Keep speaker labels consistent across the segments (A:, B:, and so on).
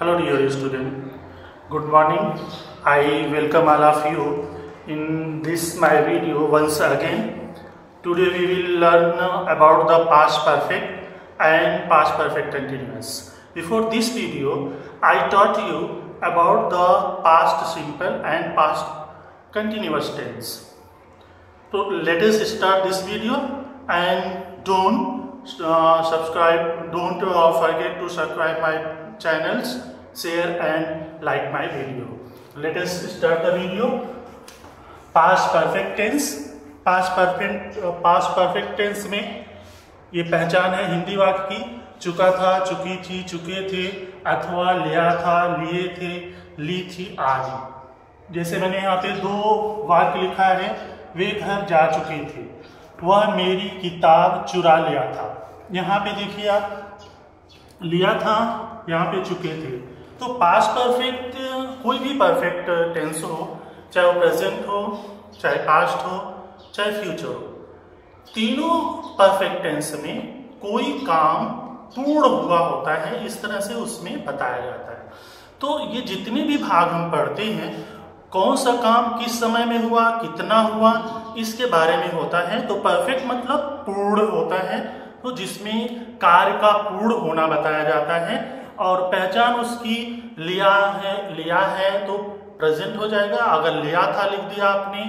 A: Hello dear student, good morning. I welcome all of you in this my video once again. Today we will learn about the past perfect and past perfect continuous. Before this video, I taught you about the past simple and past continuous tense. So let us start this video and don't forget to subscribe my channels, share and like my video. Let us start the video. Past perfect tense. Past perfect tense में ये पहचान है हिंदी वाक्य की, चुका था, चुकी थी, चुके थे, अथवा लिया था, लिए थे, ली थी आदि। जैसे मैंने यहाँ पे दो वाक्य लिखा है, वे घर जा चुके थे, वह मेरी किताब चुरा लिया था। यहाँ पे देखिए आप, लिया था, यहाँ पे चुके थे। तो पास्ट परफेक्ट कोई भी परफेक्ट टेंस हो, चाहे वो प्रेजेंट हो, चाहे पास्ट हो, चाहे फ्यूचर हो, तीनों परफेक्ट टेंस में कोई काम पूर्ण हुआ होता है, इस तरह से उसमें बताया जाता है। तो ये जितने भी भाग हम पढ़ते हैं, कौन सा काम किस समय में हुआ, कितना हुआ, इसके बारे में होता है। तो परफेक्ट मतलब पूर्ण होता है, तो जिसमें कार्य का पूर्ण होना बताया जाता है। और पहचान उसकी लिया है तो प्रेजेंट हो जाएगा, अगर लिया था लिख दिया आपने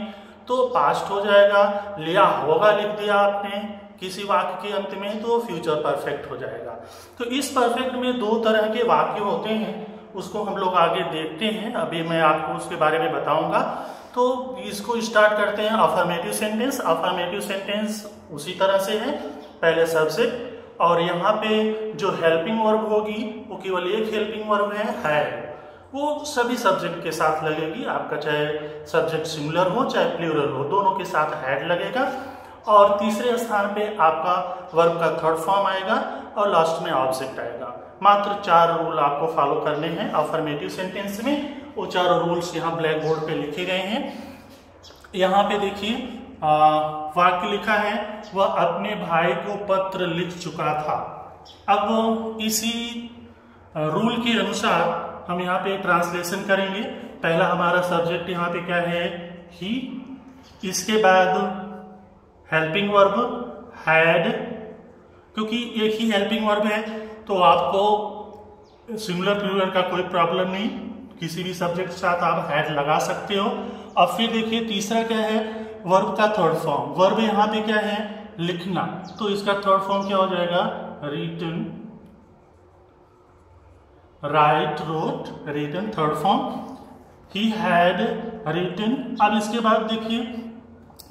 A: तो पास्ट हो जाएगा, लिया होगा लिख दिया आपने किसी वाक्य के अंत में तो फ्यूचर परफेक्ट हो जाएगा। तो इस परफेक्ट में दो तरह के वाक्य होते हैं, उसको हम लोग आगे देखते हैं, अभी मैं आपको उसके बारे में बताऊंगा। तो इसको स्टार्ट करते हैं। Affirmative sentence. अफर्मेटिव सेंटेंस उसी तरह से है, पहले सब्जेक्ट और यहाँ पे जो हेल्पिंग वर्ब होगी वो केवल एक हेल्पिंग वर्ब है, वो सभी सब्जेक्ट के साथ लगेगी। आपका चाहे सब्जेक्ट सिंगुलर हो चाहे प्लूरल हो, दोनों के साथ हैड लगेगा। और तीसरे स्थान पे आपका वर्ब का थर्ड फॉर्म आएगा और लास्ट में ऑब्जेक्ट आएगा। मात्र 4 रूल आपको फॉलो करने हैं अफर्मेटिव सेंटेंस में। वो 4 रूल्स यहाँ ब्लैक बोर्ड पे लिखे गए हैं। यहाँ पे देखिए वाक्य लिखा है, वह अपने भाई को पत्र लिख चुका था। अब इसी रूल के अनुसार हम यहाँ पे ट्रांसलेशन करेंगे। पहला हमारा सब्जेक्ट यहाँ पे क्या है, ही। इसके बाद हेल्पिंग वर्ब हैड, क्योंकि एक ही हेल्पिंग वर्ब है तो आपको सिंगुलर प्लूरल का कोई प्रॉब्लम नहीं, किसी भी सब्जेक्ट के साथ आप हैड लगा सकते हो। अब फिर देखिए तीसरा क्या है, वर्ब का थर्ड फॉर्म। वर्ब यहाँ पे क्या है, लिखना, तो इसका थर्ड फॉर्म क्या हो जाएगा, written, write, wrote, written, third form. He had written. अब इसके बाद देखिए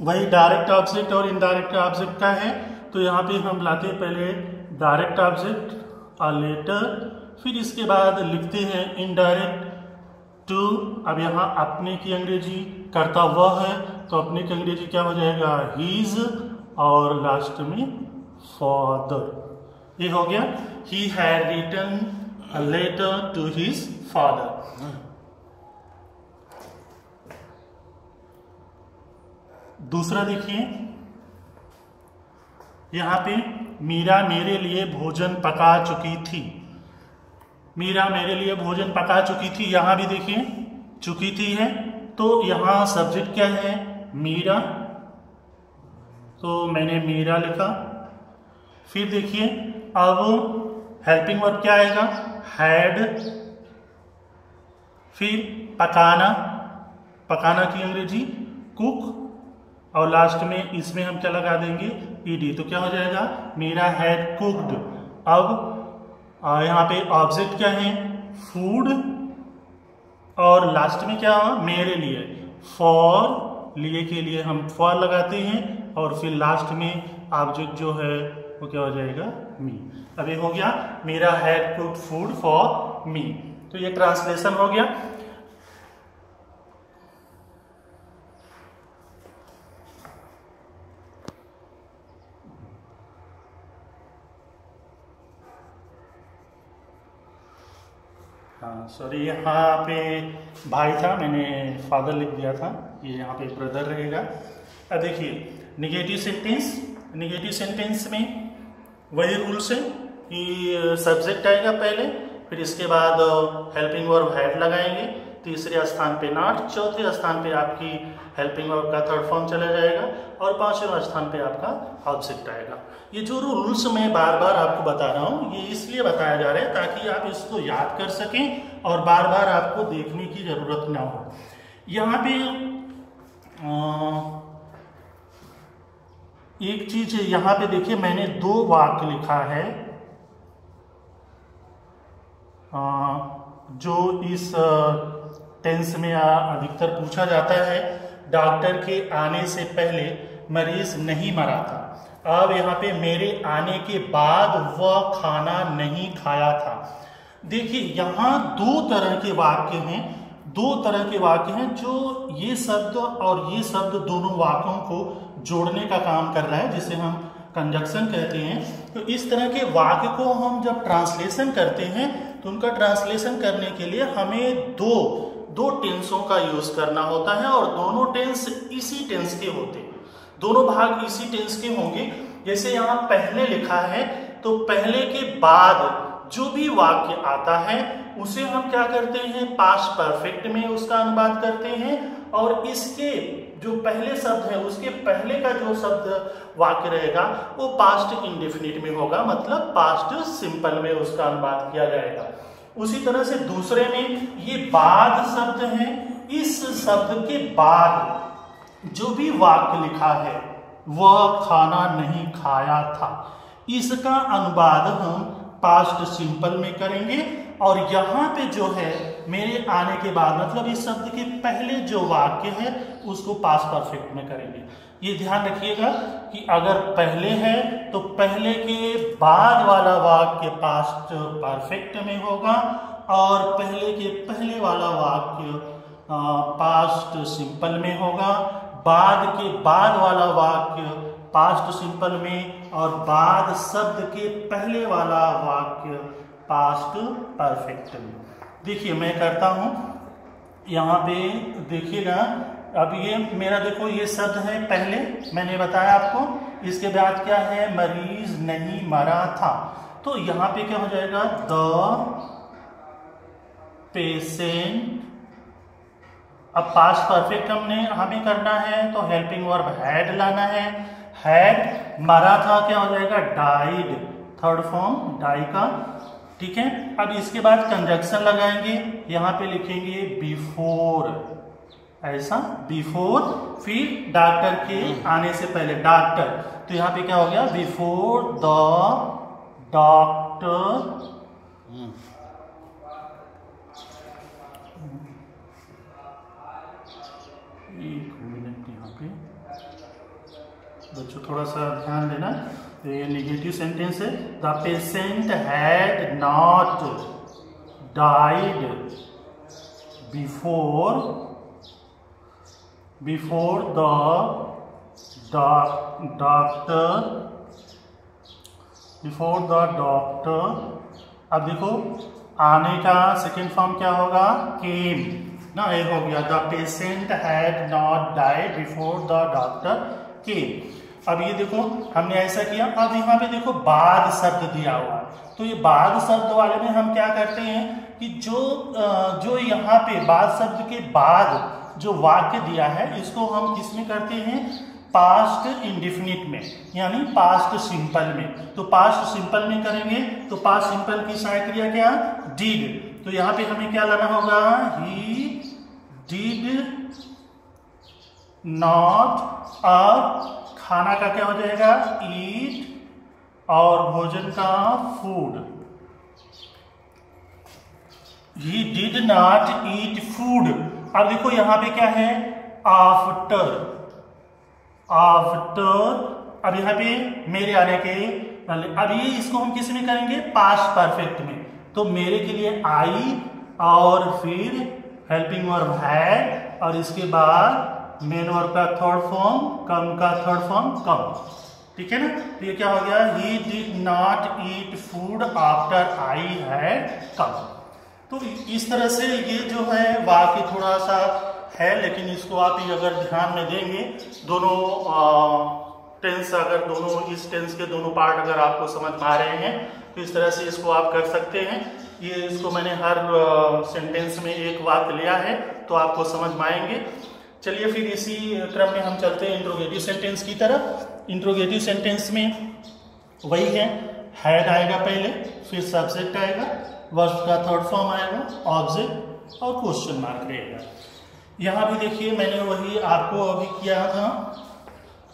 A: वही डायरेक्ट ऑब्जेक्ट और इनडायरेक्ट ऑब्जेक्ट का है, तो यहाँ पे हम लाते हैं पहले डायरेक्ट ऑब्जेक्ट, अ लेटर, फिर इसके बाद लिखते हैं इनडायरेक्ट टू। अब यहाँ अपने की अंग्रेजी करता वह है, तो अपने की अंग्रेजी क्या हो जाएगा, हीज, और लास्ट में फादर। ये हो गया, he had written a letter to his father. दूसरा देखिए, यहाँ पे मीरा मेरे लिए भोजन पका चुकी थी। मीरा मेरे लिए भोजन पका चुकी थी, यहाँ भी देखिए चुकी थी है, तो यहाँ सब्जेक्ट क्या है, मीरा, तो मैंने मीरा लिखा। फिर देखिए अब हेल्पिंग वर्ब क्या आएगा, हैड, फिर पकाना, पकाना की अंग्रेजी कुक, और लास्ट में इसमें हम क्या लगा देंगे, ईडी, तो क्या हो जाएगा, मीरा हैड कुक्ड। अब यहाँ पे ऑब्जेक्ट क्या है, फूड, और लास्ट में क्या हुआ, मेरे लिए, फॉर, लिए के लिए हम फॉर लगाते हैं, और फिर लास्ट में ऑब्जेक्ट जो है वो क्या हो जाएगा, मी। अब ये हो गया, Mira had cooked food for me. तो ये ट्रांसलेशन हो गया। हाँ सॉरी, यहाँ पे भाई था, मैंने फादर लिख दिया था, ये यहाँ पे ब्रदर रहेगा। अब देखिए निगेटिव सेंटेंस। निगेटिव सेंटेंस में वही रूल्स है कि सब्जेक्ट आएगा पहले, फिर इसके बाद हेल्पिंग वर्ब हैड लगाएंगे, तीसरे स्थान पे नॉट, चौथे स्थान पे आपकी हेल्पिंग वर्ब का थर्ड फॉर्म चला जाएगा और पांचवें स्थान पे आपका ऑब्जेक्ट आएगा। ये जो रूल्स मैं बार बार आपको बता रहा हूँ ये इसलिए बताया जा रहा है ताकि आप इसको याद कर सकें और बार बार आपको देखने की जरूरत ना हो। यहाँ पे एक चीज यहाँ पे देखिए, मैंने 2 वाक्य लिखा है जो इस टेंस में अधिकतर पूछा जाता है। डॉक्टर के आने से पहले मरीज नहीं मरा था। अब यहाँ पे मेरे आने के बाद वह खाना नहीं खाया था। देखिए यहाँ 2 तरह के वाक्य हैं, 2 तरह के वाक्य हैं जो ये शब्द और ये शब्द दोनों वाक्यों को जोड़ने का काम कर रहा है, जिसे हम कंजक्शन कहते हैं। तो इस तरह के वाक्य को हम जब ट्रांसलेशन करते हैं तो उनका ट्रांसलेशन करने के लिए हमें दो टेंसों का यूज करना होता है और दोनों टेंस इसी टेंस के होते हैं, दोनों भाग इसी टेंस के होंगे। जैसे यहाँ पहले लिखा है तो पहले के बाद जो भी वाक्य आता है उसे हम क्या करते हैं, पास्ट परफेक्ट में उसका अनुवाद करते हैं और इसके जो पहले शब्द है उसके पहले का जो शब्द वाक्य रहेगा वो पास्ट इंडेफिनिट में होगा, मतलब पास्ट सिंपल में उसका अनुवाद किया जाएगा। उसी तरह से दूसरे में ये बाद शब्द है, इस शब्द के बाद जो भी वाक्य लिखा है वह खाना नहीं खाया था, इसका अनुवाद हम पास्ट सिंपल में करेंगे। और यहाँ पे जो है मेरे आने के बाद मतलब इस शब्द के पहले जो वाक्य है उसको पास्ट परफेक्ट में करेंगे। ये ध्यान रखिएगा कि अगर पहले है तो पहले के बाद वाला वाक्य पास्ट परफेक्ट में होगा और पहले के पहले वाला वाक्य पास्ट सिंपल में होगा, बाद के बाद वाला वाक्य पास्ट सिंपल में और बाद शब्द के पहले वाला वाक्य पास्ट परफेक्ट में। देखिए मैं करता हूं, यहाँ पे देखिएगा, अब ये मेरा देखो ये शब्द है पहले, मैंने बताया आपको, इसके बाद क्या है, मरीज नहीं मरा था। तो यहाँ पे क्या हो जाएगा, द पेशेंट। अब पास्ट परफेक्ट हमें करना है तो हेल्पिंग वर्ब हैड लाना है, हैड मरा था क्या हो जाएगा, डाइड, थर्ड फॉर्म डाई का, ठीक है। अब इसके बाद कंजक्शन लगाएंगे, यहाँ पे लिखेंगे बिफोर, ऐसा बिफोर, फिर डॉक्टर के आने से पहले डॉक्टर, तो यहाँ पे क्या हो गया, बिफोर द डॉक्टर एक मिनट, यहाँ पे बच्चों थोड़ा सा ध्यान देना, ये नेगेटिव सेंटेंस है। The patient had not died before the doctor. अब देखो आने का सेकेंड फॉर्म क्या होगा, केम ना, ये हो गया, the patient had not died before the doctor केम। अब ये देखो हमने ऐसा किया। अब यहाँ पे देखो बाद शब्द दिया हुआ, तो ये बाद शब्द वाले में हम क्या करते हैं कि जो यहाँ पे बाद शब्द के बाद जो वाक्य दिया है इसको हम किसमें करते हैं, पास्ट इंडेफिनिट में, यानी पास्ट सिंपल में। तो पास्ट सिंपल में करेंगे तो पास्ट सिंपल की सहायक क्रिया क्या, डिड। तो यहाँ पे हमें क्या लाना होगा, ही डिड नॉट, और खाना का क्या हो जाएगा, ईट, और भोजन का food, he did not eat food. अब देखो यहाँ पे क्या है, आफ्टर, अब यहाँ पे मेरे आने के, अब ये इसको हम किस में करेंगे, पास्ट परफेक्ट में। तो मेरे के लिए आई और फिर हेल्पिंग वर्ब हैड और इसके बाद मेन वर्ब का थर्ड फॉर्म, कम का थर्ड फॉर्म कम, ठीक है ना। तो ये क्या हो गया, he did not eat food after I had come. तो इस तरह से ये जो है वाक्य थोड़ा सा है, लेकिन इसको आप अगर ध्यान में देंगे, दोनों टेंस अगर दोनों इस टेंस के दोनों पार्ट अगर आपको समझ में आ रहे हैं तो इस तरह से इसको आप कर सकते हैं। ये इसको मैंने हर सेंटेंस में एक वाक्य लिया है, तो आपको समझ में आएंगे। चलिए फिर इसी क्रम में हम चलते हैं इंट्रोगेटिव सेंटेंस की तरफ। इंट्रोगेटिव सेंटेंस में वही है, हैड आएगा पहले, फिर सब्जेक्ट आएगा, वर्ब का थर्ड फॉर्म आएगा, ऑब्जेक्ट और क्वेश्चन मार्क रहेगा। यहाँ भी देखिए मैंने वही आपको अभी किया था,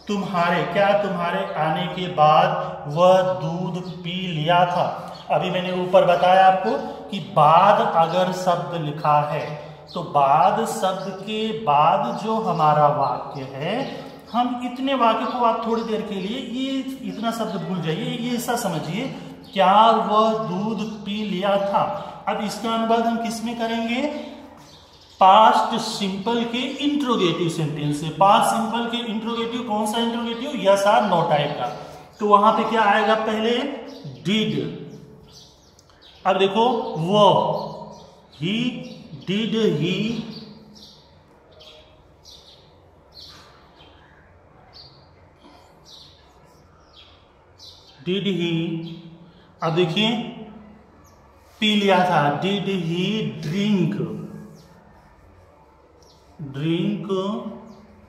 A: तुम्हारे, क्या तुम्हारे आने के बाद वह दूध पी लिया था। अभी मैंने ऊपर बताया आपको कि बाद अगर शब्द लिखा है तो बाद शब्द के बाद जो हमारा वाक्य है, हम इतने वाक्य को आप थोड़ी देर के लिए ये इतना शब्द भूल जाइए, ये ऐसा समझिए, क्या वह दूध पी लिया था। अब इसका अनुवाद हम किस में करेंगे, पास्ट सिंपल के इंट्रोगेटिव सेंटेंस से। पास्ट सिंपल के इंट्रोगेटिव, कौन सा interrogative, yes or no type का। तो वहां पे क्या आएगा, पहले डिड। अब देखो वो, he did, he did he. अब देखिए पी लिया था, डिड ही ड्रिंक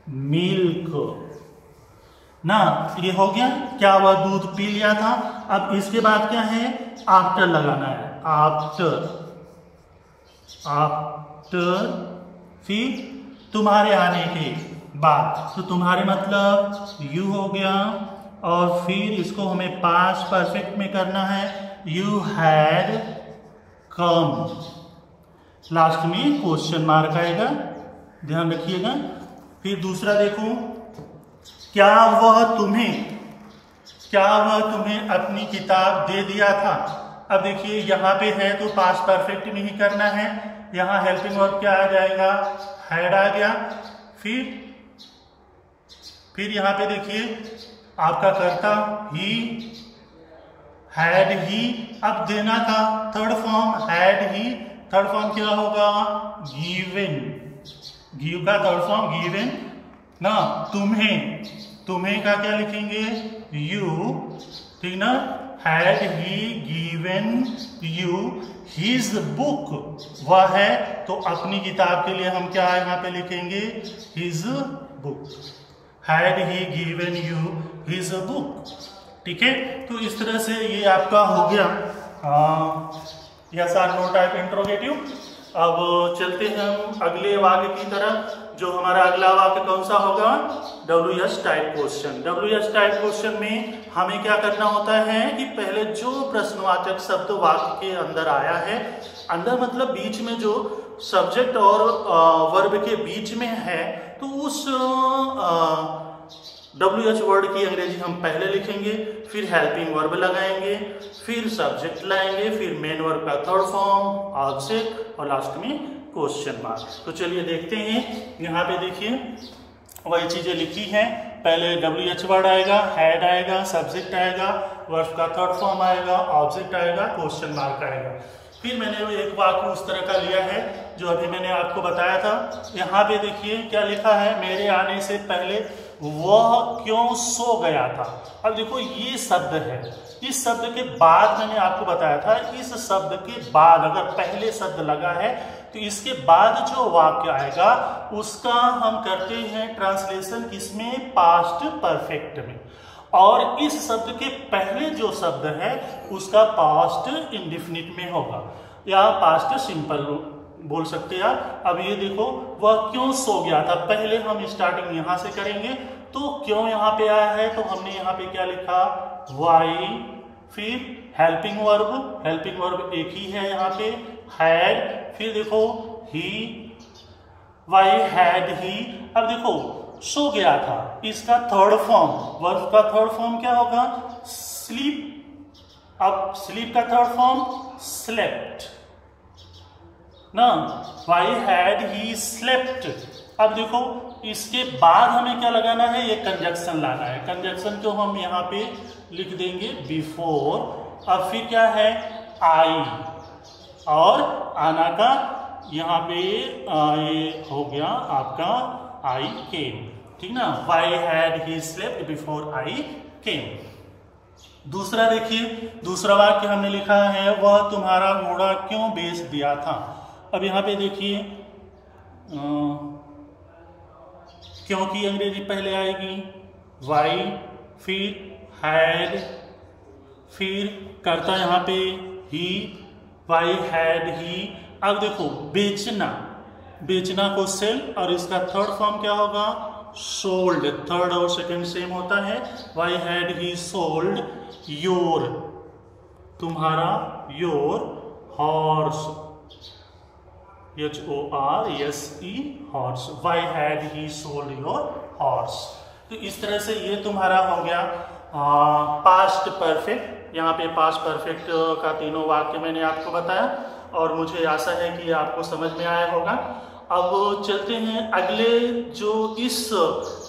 A: मिल्क ना, ये हो गया, क्या वह दूध पी लिया था। अब इसके बाद क्या है, आफ्टर लगाना है, आफ्टर, फिर तुम्हारे आने के बाद, तो तुम्हारे मतलब यू हो गया, और फिर इसको हमें पास्ट परफेक्ट में करना है, यू हैड कम। लास्ट में क्वेश्चन मार्क आएगा, ध्यान रखिएगा। फिर दूसरा देखो, क्या वह तुम्हें अपनी किताब दे दिया था। अब देखिए यहाँ पे है तो पास्ट परफेक्ट में ही करना है, यहाँ हेल्पिंग वर्ब क्या आ जाएगा, हैड आ गया। फिर यहाँ पे देखिए आपका कर्ता ही, हैड ही, अब देना था third form, had he, third form क्या होगा, गिवन, गिव का थर्ड फॉर्म गिवन ना। तुम्हें का क्या लिखेंगे, यू, ठीक ना। Had he given you his book, वह है तो अपनी किताब के लिए हम क्या यहाँ पे लिखेंगे, his book. Had he given you his book, ठीक है। तो इस तरह से ये आपका हो गया yes or no type interrogative. अब चलते हैं हम अगले वाक्य की तरफ, जो हमारा अगला वाक्य कौन सा होगा, WH type question. WH type question में हमें क्या करना होता है कि पहले जो प्रश्नवाचक शब्द वाक्य के अंदर आया है, अंदर मतलब बीच में जो सब्जेक्ट और वर्ब के बीच में है, तो उस WH वर्ड की अंग्रेजी हम पहले लिखेंगे, फिर हेल्पिंग वर्ब लगाएंगे, फिर सब्जेक्ट लाएंगे, फिर मेन वर्ब का थर्ड फॉर्म, ऑब्जेक्ट और लास्ट में क्वेश्चन मार्क। तो चलिए देखते हैं, यहाँ पे देखिए वही चीजें लिखी हैं। पहले WH वर्ड आएगा, हेड आएगा, सब्जेक्ट आएगा, वर्ब का थर्ड फॉर्म आएगा, ऑब्जेक्ट आएगा, क्वेश्चन मार्क आएगा। फिर मैंने एक वाक्य उस तरह का लिया है जो अभी मैंने आपको बताया था। यहाँ पे देखिए क्या लिखा है, मेरे आने से पहले वह क्यों सो गया था। अब देखो ये शब्द है, इस शब्द के बाद मैंने आपको बताया था, इस शब्द के बाद अगर पहले शब्द लगा है तो इसके बाद जो वाक्य आएगा उसका हम करते हैं ट्रांसलेशन किसमें, पास्ट परफेक्ट में। और इस शब्द के पहले जो शब्द है उसका पास्ट इंडेफिनिट में होगा या पास्ट सिंपल बोल सकते हैं। अब ये देखो वह क्यों सो गया था, पहले हम स्टार्टिंग यहां से करेंगे। तो क्यों यहाँ पे आया है, तो हमने यहाँ पे क्या लिखा, वाई, फिर हेल्पिंग वर्ब एक ही है यहाँ पे, हैड, फिर देखो ही, वाई हैड ही। अब देखो सो गया था, इसका थर्ड फॉर्म, वर्ब का थर्ड फॉर्म क्या होगा, स्लीप। अब स्लीप का थर्ड फॉर्म स्लेप्ट ना, वाई हैड ही स्लेप्ट। अब देखो इसके बाद हमें क्या लगाना है, ये कंजक्शन लाना है। कंजक्शन को हम यहाँ पे लिख देंगे बिफोर। अब फिर क्या है, आई, और आना का यहाँ पे ये हो गया आपका आई केम, ठीक ना। Why had he slept before I came. दूसरा देखिए, दूसरा वाक्य हमने लिखा है, वह तुम्हारा घोड़ा क्यों बेच दिया था। अब यहाँ पे देखिए क्योंकि अंग्रेजी पहले आएगी, वाई, फिर हैड, फिर करता यहाँ पे ही, वाई हैड ही। अब देखो बेचना, बेचना को सेल, और इसका थर्ड फॉर्म क्या होगा, सोल्ड। थर्ड और सेकंड सेम होता है। Why had he sold your, तुम्हारा, your horse, HORSE horse. Why had he sold your horse. तो इस तरह से ये तुम्हारा हो गया पास्ट परफेक्ट। यहाँ पे पास्ट परफेक्ट का तीनों वाक्य मैंने आपको बताया और मुझे आशा है कि आपको समझ में आया होगा। अब चलते हैं अगले, जो इस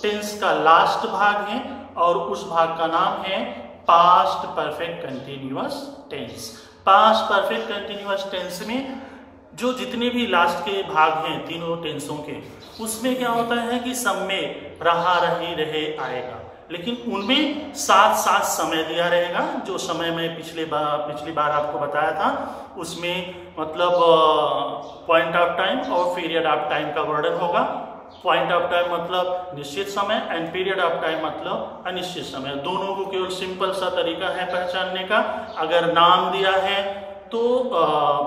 A: टेंस का लास्ट भाग है और उस भाग का नाम है past perfect continuous tense. Past perfect continuous tense में जो जितने भी लास्ट के भाग हैं तीनों टेंसों के, उसमें क्या होता है कि सब में रहा, रही, रहे आएगा, लेकिन उनमें साथ साथ समय दिया रहेगा। जो समय मैं पिछली बार आपको बताया था, उसमें मतलब पॉइंट ऑफ टाइम और पीरियड ऑफ टाइम का वर्णन होगा। पॉइंट ऑफ टाइम मतलब निश्चित समय एंड पीरियड ऑफ टाइम मतलब अनिश्चित समय। दोनों को केवल सिंपल सा तरीका है पहचानने का। अगर नाम दिया है तो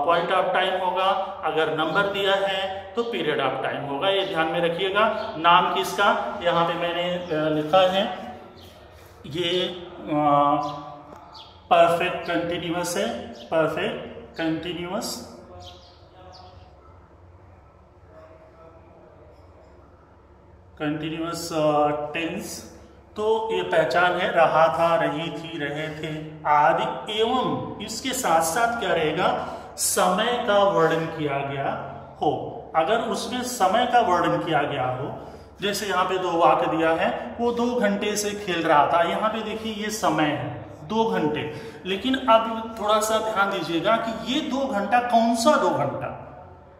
A: पॉइंट ऑफ टाइम होगा, अगर नंबर दिया है तो पीरियड ऑफ टाइम होगा। ये ध्यान में रखिएगा। नाम किसका, यहाँ पे मैंने लिखा है, ये परफेक्ट कंटिन्यूअस है, परफेक्ट कंटिन्यूअस टेंस। तो ये पहचान है, रहा था, रही थी, रहे थे आदि, एवं इसके साथ साथ क्या रहेगा, समय का वर्णन किया गया हो। अगर उसमें समय का वर्णन किया गया हो, जैसे यहाँ पे दो वाक्य दिया है, वो 2 घंटे से खेल रहा था। यहाँ पे देखिए ये समय है 2 घंटे, लेकिन अब थोड़ा सा ध्यान दीजिएगा कि ये 2 घंटा कौन सा 2 घंटा,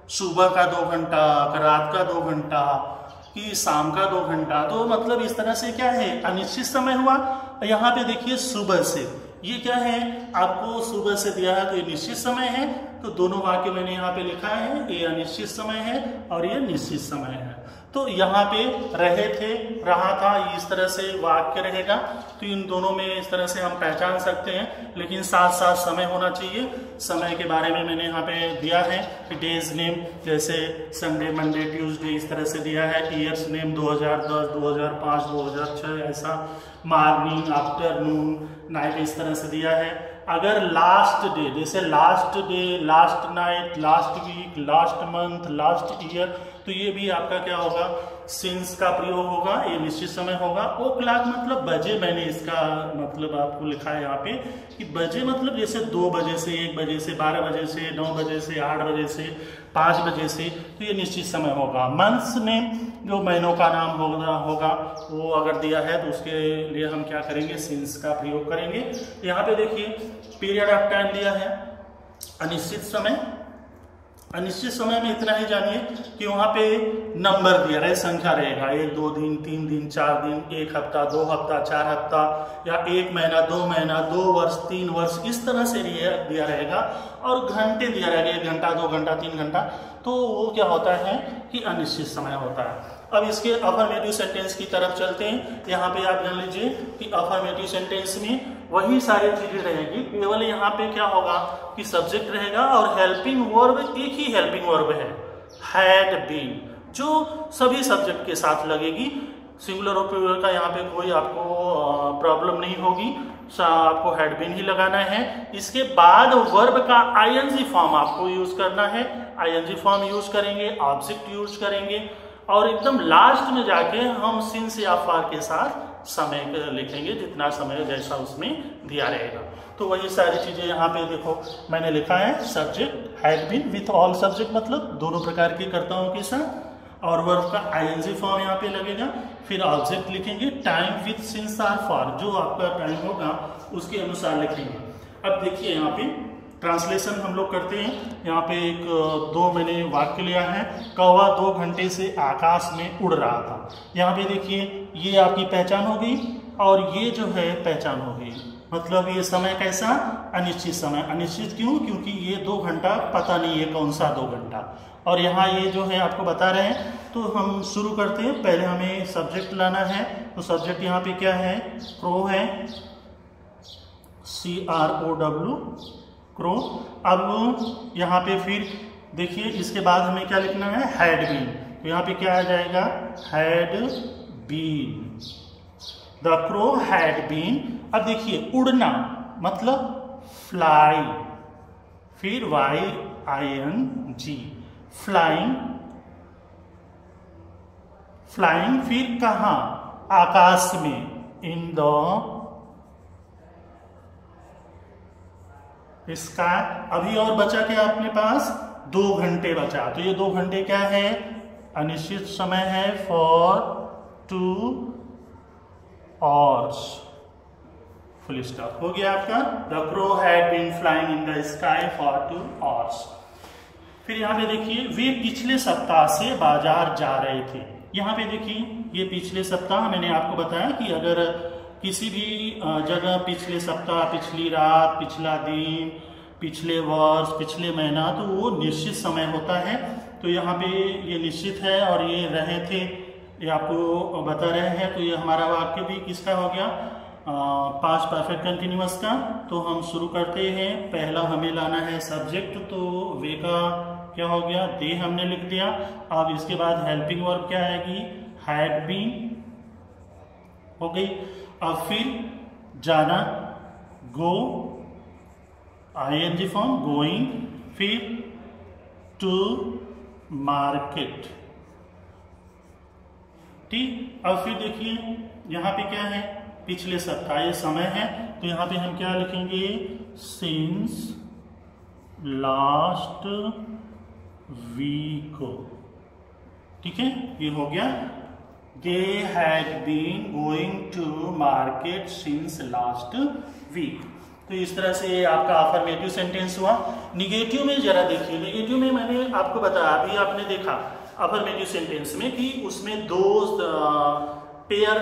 A: सुबह का 2 घंटा, रात का 2 घंटा कि शाम का 2 घंटा। तो मतलब इस तरह से क्या है, अनिश्चित समय हुआ। यहाँ पे देखिए सुबह से, ये क्या है, आपको सुबह से दिया है तो ये निश्चित समय है। तो दोनों वाक्य मैंने यहाँ पे लिखा है, ये अनिश्चित समय है और ये निश्चित समय है। तो यहाँ पे रहे थे, रहा था, इस तरह से वाक्य रहेगा। तो इन दोनों में इस तरह से हम पहचान सकते हैं, लेकिन साथ साथ समय होना चाहिए। समय के बारे में मैंने यहाँ पे दिया है कि डेज नेम, जैसे संडे, मंडे, ट्यूसडे, इस तरह से दिया है। ईयर्स नेम 2010, 2005, 2006, ऐसा। मॉर्निंग, आफ्टरनून, नाइट, इस तरह से दिया है। अगर लास्ट डे, जैसे last day, last night, last week, last month, last year, तो ये भी आपका क्या होगा, सिंस का प्रयोग होगा, ये निश्चित समय होगा। ओ क्लॉक मतलब बजे, मैंने इसका मतलब आपको लिखा है यहाँ पे कि बजे मतलब जैसे 2 बजे से, 1 बजे से, 12 बजे से, 9 बजे से, 8 बजे से, 5 बजे से, तो ये निश्चित समय होगा। मंथ्स नेम, जो महीनों का नाम होगा वो अगर दिया है तो उसके लिए हम क्या करेंगे, सिंस का प्रयोग करेंगे। यहाँ पे देखिए पीरियड ऑफ टाइम दिया है, अनिश्चित समय। अनिश्चित समय में इतना ही जानिए कि वहां पे नंबर दिया रहे, संख्या रहेगा, 1, 2 दिन, 3 दिन, 4 दिन, 1 हफ्ता, 2 हफ्ता, 4 हफ्ता, या 1 महीना, 2 महीना, 2 वर्ष, 3 वर्ष, इस तरह से दिया रहेगा। और घंटे दिया रहेगा, 1 घंटा, 2 घंटा, 3 घंटा। तो वो क्या होता है कि अनिश्चित समय होता है। अब इसके अफर्मेटिव सेंटेंस की तरफ चलते हैं। यहाँ पे आप जान लीजिए कि अफर्मेटिव सेंटेंस में वही सारी चीजें रहेगी, केवल यहाँ पे क्या होगा कि सब्जेक्ट रहेगा और हेल्पिंग वर्ब, एक ही हेल्पिंग वर्ब है, हैड बीन, जो सभी सब्जेक्ट के साथ लगेगी। सिंगुलर और प्लूरल का यहाँ पे कोई आपको प्रॉब्लम नहीं होगी, आपको हैड बीन ही लगाना है। इसके बाद वर्ब का आईएनजी फॉर्म आपको यूज करना है, आईएनजी फॉर्म यूज करेंगे, ऑब्जेक्ट यूज करेंगे, और एकदम लास्ट में जाके हम सिंस या फॉर के साथ समय लिखेंगे, जितना समय जैसा उसमें दिया रहेगा। तो वही सारी चीजें यहाँ पे देखो मैंने लिखा है, subject had been with all subject, मतलब दोनों प्रकार के कर्ताओं के साथ, और वर्ब का आईएनजी फॉर्म यहाँ पे लगेगा। फिर ऑब्जेक्ट लिखेंगे, टाइम विथ सिंस और फॉर, जो आपका टाइम होगा उसके अनुसार लिखेंगे। अब देखिए यहाँ पे ट्रांसलेशन हम लोग करते हैं। यहाँ पे 2 मैंने वाक्य लिया है। कौवा 2 घंटे से आकाश में उड़ रहा था। यहाँ पे देखिए ये आपकी पहचान हो गई और ये जो है पहचान हो गई, मतलब ये समय कैसा, अनिश्चित समय। अनिश्चित क्यों? क्योंकि ये 2 घंटा पता नहीं है कौन सा 2 घंटा। और यहाँ ये जो है आपको बता रहे हैं, तो हम शुरू करते हैं। पहले हमें सब्जेक्ट लाना है, तो सब्जेक्ट यहाँ पे क्या है, क्रो है, CROW, क्रो। अब यहाँ पे फिर देखिए इसके बाद हमें क्या लिखना है, हैड बीन। तो यहाँ पे क्या आ जाएगा, had been, the crow had been. अब देखिए उड़ना मतलब फ्लाई, फिर YING, फ्लाइंग, फ्लाइंग, फिर कहाँ, आकाश में, इन द स्काई। अभी और बचा क्या अपने पास, 2 घंटे बचा। तो ये 2 घंटे क्या है, अनिश्चित समय है, फॉर 2 hours, फुल स्टॉप। हो गया आपका, the crow had been flying in the sky for 2 hours। फिर यहाँ पे देखिए, वे पिछले सप्ताह से बाजार जा रहे थे। यहाँ पे देखिए ये पिछले सप्ताह, मैंने आपको बताया कि अगर किसी भी जगह पिछले सप्ताह, पिछली रात, पिछला दिन, पिछले वर्ष, पिछले महीना, तो वो निश्चित समय होता है। तो यहाँ पे ये निश्चित है और ये रहे थे, ये आपको बता रहे हैं। तो ये हमारा वाक्य भी किसका हो गया, पास्ट परफेक्ट कंटिन्यूअस का। तो हम शुरू करते हैं। पहला हमें लाना है सब्जेक्ट, तो वे का क्या हो गया, दे हमने लिख दिया। अब इसके बाद हेल्पिंग वर्ब क्या आएगी, हैड बीन हो गई। अब फिर जाना, गो, ING फॉर्म, गोइंग, फिर टू मार्केट, ठीक। अब फिर देखिए यहाँ पे क्या है, पिछले सप्ताह, ये समय है। तो यहाँ पे हम क्या लिखेंगे, सिंस लास्ट वीक, ठीक है, ये हो गया। They had been going to market since last week. तो इस तरह से आपका अफर्मेटिव सेंटेंस हुआ। निगेटिव में जरा देखिए, निगेटिव में मैंने आपको बताया, अभी आपने देखा अफर्मेटिव सेंटेंस में कि उसमें 2 पेयर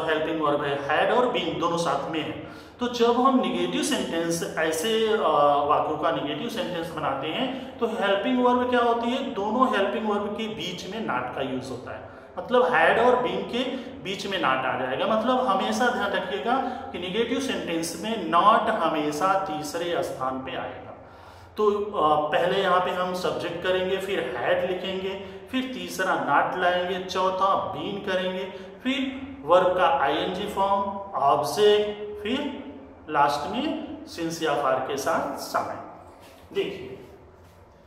A: हेल्पिंग वर्ब है, हैड और बीन, दोनों साथ में है। तो जब हम निगेटिव सेंटेंस, ऐसे वाक्यों का निगेटिव सेंटेंस बनाते हैं, तो हेल्पिंग वर्ब क्या होती है, दोनों हेल्पिंग वर्ब के बीच में नॉट का यूज होता है। मतलब हैड और बीन के बीच में नॉट आ जाएगा। मतलब हमेशा ध्यान रखिएगा कि निगेटिव सेंटेंस में नॉट हमेशा तीसरे स्थान पे आएगा। तो पहले यहाँ पे हम सब्जेक्ट करेंगे, फिर हैड लिखेंगे, फिर तीसरा नॉट लाएंगे, चौथा बीन करेंगे, फिर वर्ब का ING फॉर्म, ऑब्जेक्ट, फिर लास्ट में सिंस या फार के साथ समय। देखिए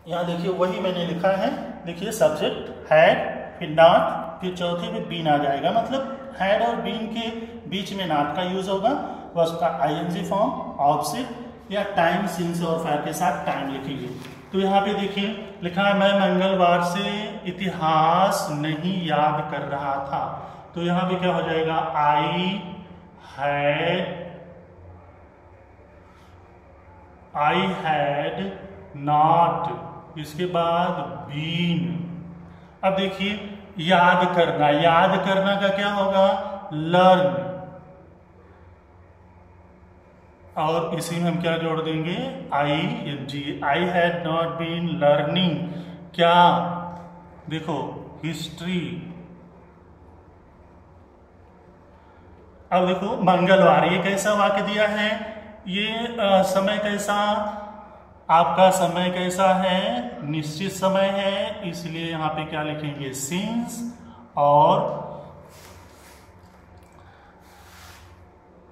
A: यहाँ देखिए वही मैंने लिखा है, देखिए सब्जेक्ट हैड, फिर नॉट, फिर चौथे में बीन आ जाएगा। मतलब हैड और बीन के बीच में नॉट का यूज होगा। वर्ब का ING फॉर्म, ऑब्जेक्ट या टाइम, सिंस और फार के साथ टाइम लिखेंगे। तो यहाँ पे देखिए लिखा है, मैं मंगलवार से इतिहास नहीं याद कर रहा था। तो यहाँ पे क्या हो जाएगा, I had not, इसके बाद बीन। अब देखिए याद करना, याद करना का क्या होगा, लर्न, और इसी में हम क्या जोड़ देंगे, ING। I had not been learning, क्या, देखो हिस्ट्री। अब देखो मंगलवार, ये कैसा वाक्य दिया है, ये समय कैसा, आपका समय कैसा है, निश्चित समय है, इसलिए यहां पे क्या लिखेंगे, सिंस, और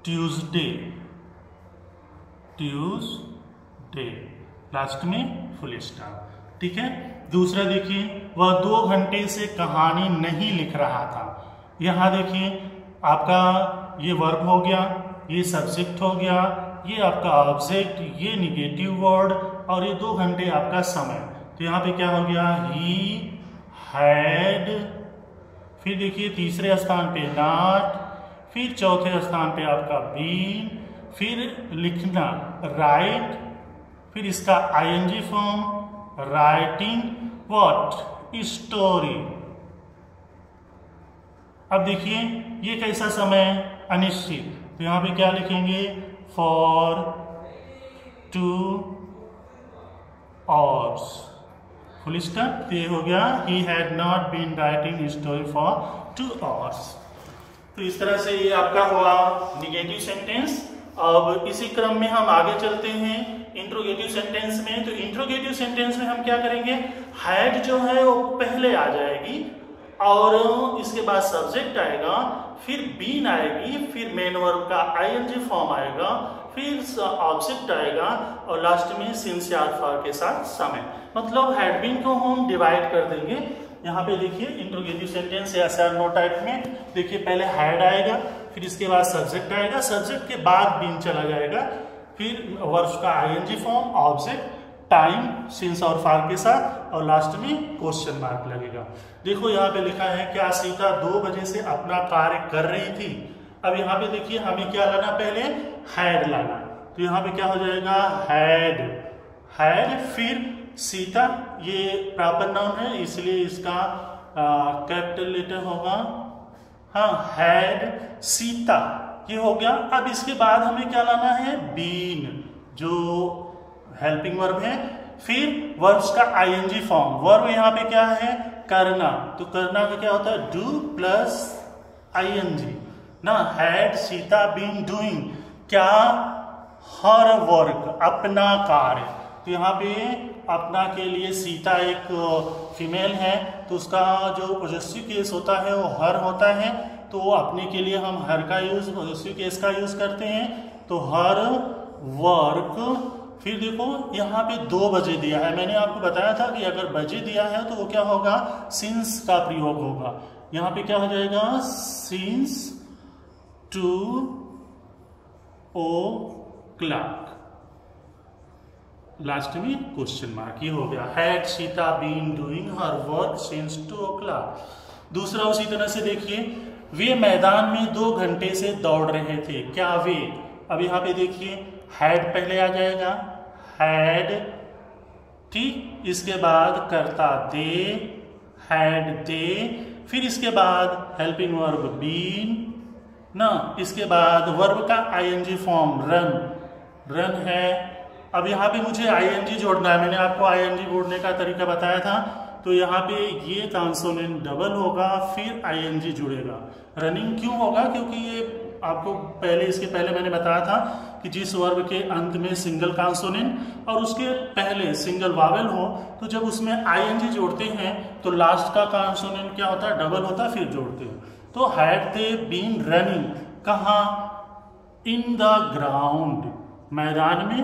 A: ट्यूसडे, लास्ट में फुल स्टॉप, ठीक है। दूसरा देखिए, वह 2 घंटे से कहानी नहीं लिख रहा था। यहां देखिए आपका ये वर्ब हो गया, ये सब्जेक्ट हो गया, ये आपका ऑब्जेक्ट, ये निगेटिव वर्ड, और ये 2 घंटे आपका समय। तो यहाँ पे क्या हो गया, ही हैड, फिर देखिए तीसरे स्थान पे नॉट, फिर चौथे स्थान पे आपका बीन, फिर लिखना राइट, फिर इसका ING form, writing what, story. अब देखिए ये कैसा समय, अनिश्चित। तो यहाँ पे क्या लिखेंगे, for 2 hours। Full stop. ये हो गया he had not been writing story for 2 hours। तो इस तरह से ये आपका हुआ निगेटिव सेंटेंस। अब इसी क्रम में हम आगे चलते हैं इंट्रोगेटिव सेंटेंस में। तो इंट्रोगेटिव सेंटेंस में हम क्या करेंगे, हैड जो है वो पहले आ जाएगी और इसके बाद सब्जेक्ट आएगा, फिर बीन आएगी, फिर मेन वर्ब का आईएनजी फॉर्म आएगा, फिर ऑब्जेक्ट आएगा और लास्ट में सिंस या फॉर के साथ समय। मतलब हैड बीन को हम डिवाइड कर देंगे। यहाँ पे देखिए इंट्रोगेटिव सेंटेंस या एस आर नो टाइप में देखिए पहले हैड आएगा, फिर इसके बाद सब्जेक्ट आएगा, सब्जेक्ट के बाद बीन चला जाएगा, फिर वर्ब का ING form, object, time, since और फॉर के साथ और लास्ट में क्वेश्चन मार्क लगेगा। देखो यहाँ पे लिखा है क्या सीता 2 बजे से अपना कार्य कर रही थी। अब यहाँ पे देखिए हमें क्या लाना, पहले हैड लाना। तो यहाँ पे क्या हो जाएगा, हैड, हैड, फिर सीता, ये प्रॉपर नाउन है इसलिए इसका कैपिटल लेटर होगा, हाँ, हैड सीता, ये हो गया। अब इसके बाद हमें क्या लाना है, बीन जो हेल्पिंग वर्ब है, फिर वर्ब्स का आईएनजी फॉर्म। वर्ब यहाँ पे क्या है, करना, तो करना का क्या होता है, डू प्लस आईएनजी ना। हैड सीता बीन डूइंग, क्या, हर वर्क, अपना कार्य। तो यहाँ पे अपना के लिए सीता एक फीमेल है तो उसका जो पॉजेसिव केस होता है वो हर होता है, तो अपने के लिए हम हर का यूज, पॉजेसिव केस का यूज करते हैं। तो हर वर्क, फिर देखो यहाँ पे 2 बजे दिया है, मैंने आपको बताया था कि अगर बजे दिया है तो वो क्या होगा, सिंस का प्रयोग होगा। यहाँ पे क्या हो जाएगा, सिंस 2 o'clock, लास्ट में क्वेश्चन मार्क, ये हो गया had Sita been doing her work since 2 o'clock। दूसरा उसी तरह से देखिए, वे मैदान में 2 घंटे से दौड़ रहे थे, क्या वे। अब यहाँ पे देखिए हैड पहले आ जाएगा, हैड, ठीक, इसके बाद करता दे, हैड दे, फिर इसके बाद हेल्पिंग वर्ब बीन ना, इसके बाद वर्ब का आईएनजी फॉर्म रन, रन है। अब यहाँ पे मुझे आईएनजी जोड़ना है, मैंने आपको आईएनजी जोड़ने का तरीका बताया था। तो यहाँ पे ये कॉन्सोनेंट डबल होगा, फिर आईएनजी जुड़ेगा। रनिंग क्यों होगा, क्योंकि ये आपको पहले, इसके पहले मैंने बताया था कि जिस वर्ब के अंत में सिंगल कॉन्सोनेंट और उसके पहले सिंगल वावेल हो, तो जब उसमें आईएनजी जोड़ते हैं तो लास्ट का कॉन्सोनेंट क्या होता है, डबल होता है, फिर जोड़ते हैं। तो हैड दे बीन रनिंग, कहाँ, इन द ग्राउंड, मैदान में।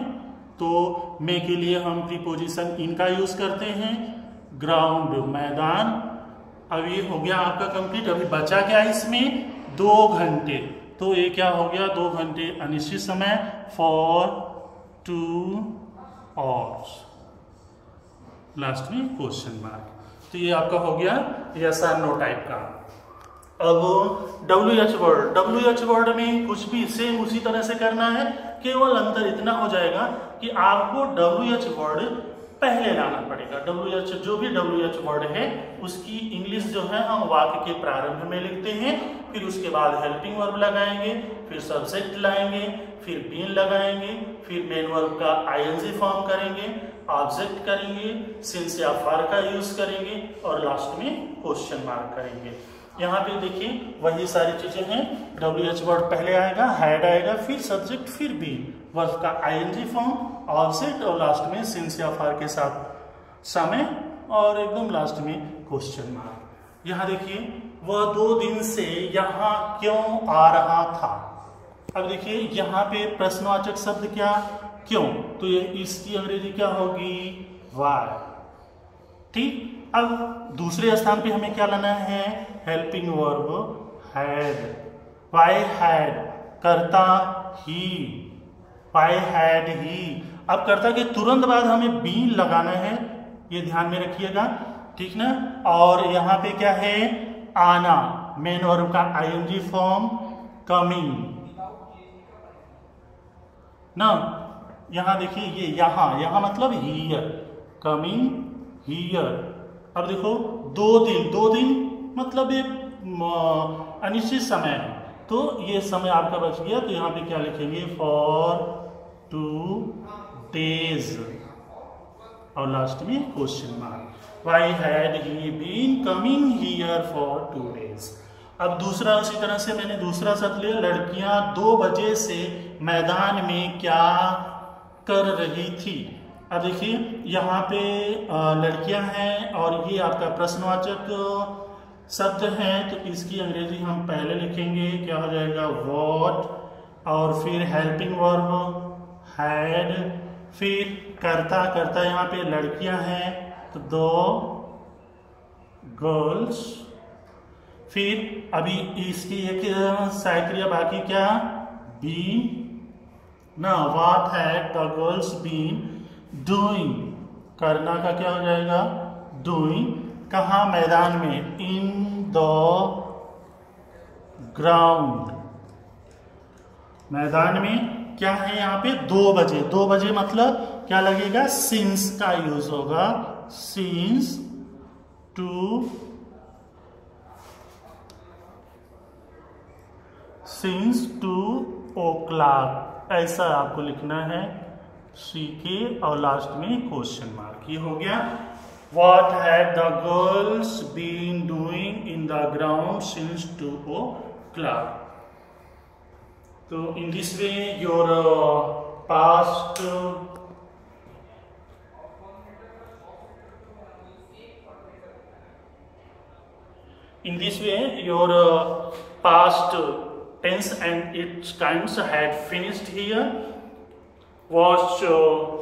A: तो मे के लिए हम प्रीपोजिशन इन का यूज करते हैं, ग्राउंड मैदान। अब ये हो गया आपका कंप्लीट। अभी बचा क्या इसमें, 2 घंटे। तो ये क्या हो गया, 2 घंटे अनिश्चित समय, फॉर 2 hours, लास्ट में क्वेश्चन मार्क। तो ये आपका हो गया यस और नो टाइप का। अब WH वर्ड, WH वर्ड में कुछ भी सेम उसी तरह से करना है, केवल अंतर इतना हो जाएगा कि आपको WH वर्ड पहले लाना पड़ेगा। WH जो भी WH वर्ड है उसकी इंग्लिश जो है हम वाक्य के प्रारंभ में लिखते हैं, फिर उसके बाद हेल्पिंग वर्ब लगाएंगे, फिर सब्जेक्ट लाएंगे, फिर बीन लगाएंगे, फिर मेन वर्ब का आईएनजी फॉर्म करेंगे, ऑब्जेक्ट करेंगे, सिंस या फॉर का यूज करेंगे और लास्ट में क्वेश्चन मार्क करेंगे। यहाँ पे देखिए वही सारी चीजें हैं। WH वर्ड पहले आएगा, हैड आएगा, फिर सब्जेक्ट, फिर बीन, वर्ब का आईएनजी फॉर्म, ऑब्जेक्ट और लास्ट में सिंस या फॉर के साथ समय और एकदम लास्ट में क्वेश्चन मार्क। यहाँ देखिए वह 2 दिन से यहाँ क्यों आ रहा था। अब देखिए यहाँ पे प्रश्नवाचक शब्द क्या, क्यों, तो ये इसकी अंग्रेजी क्या होगी, वाई, ठीक। अब दूसरे स्थान पे हमें क्या लाना है, helping verb had, why had, करता ही, वाई हैड ही। अब करता के तुरंत बाद हमें बीन लगाना है, ये ध्यान में रखिएगा, ठीक ना। और यहाँ पे क्या है, आना, मेन वर्ब का आईएनजी फॉर्म, कमिंग ना। यहाँ देखिए ये यहाँ मतलब हियर, कमिंग हियर। अब देखो 2 दिन, 2 दिन मतलब ये अनिश्चित समय है, तो ये समय आपका बच गया, तो यहाँ पे क्या लिखेंगे, फॉर 2 days और लास्ट में question mark. Why had he been coming here for 2 days। अब दूसरा उसी तरह से मैंने दूसरा शब्द लिया, लड़कियां 2 बजे से मैदान में क्या कर रही थी। अब देखिए यहाँ पे लड़कियां हैं और ये आपका प्रश्नवाचक शब्द है, तो इसकी अंग्रेजी हम पहले लिखेंगे, क्या हो जाएगा, वॉट, और फिर हेल्पिंग वर्ब हैड, फिर करता करता यहाँ पे लड़कियां हैं तो 2 गर्ल्स, फिर अभी इसकी एक साइक्रिया बाकी क्या, बीन ना, what had the girls been doing, करना का क्या हो जाएगा, डूइंग, कहाँ, मैदान में, इन द ग्राउंड, मैदान में क्या है यहाँ पे, 2 बजे, 2 बजे मतलब क्या लगेगा, सिंस का यूज होगा, सिंस 2 o'clock, ऐसा आपको लिखना है, सीके और लास्ट में क्वेश्चन मार्क। ये हो गया, What had the girls been doing in the ground since 2 o'clock? So in this way your past tense and its kinds had finished here. Watch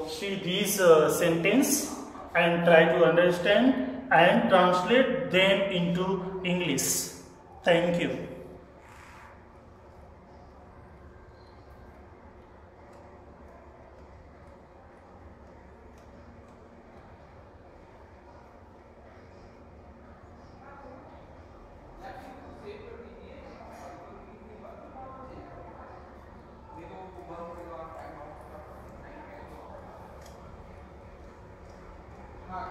A: see these sentence and try to understand and translate them into English. Thank you.
B: हाँ।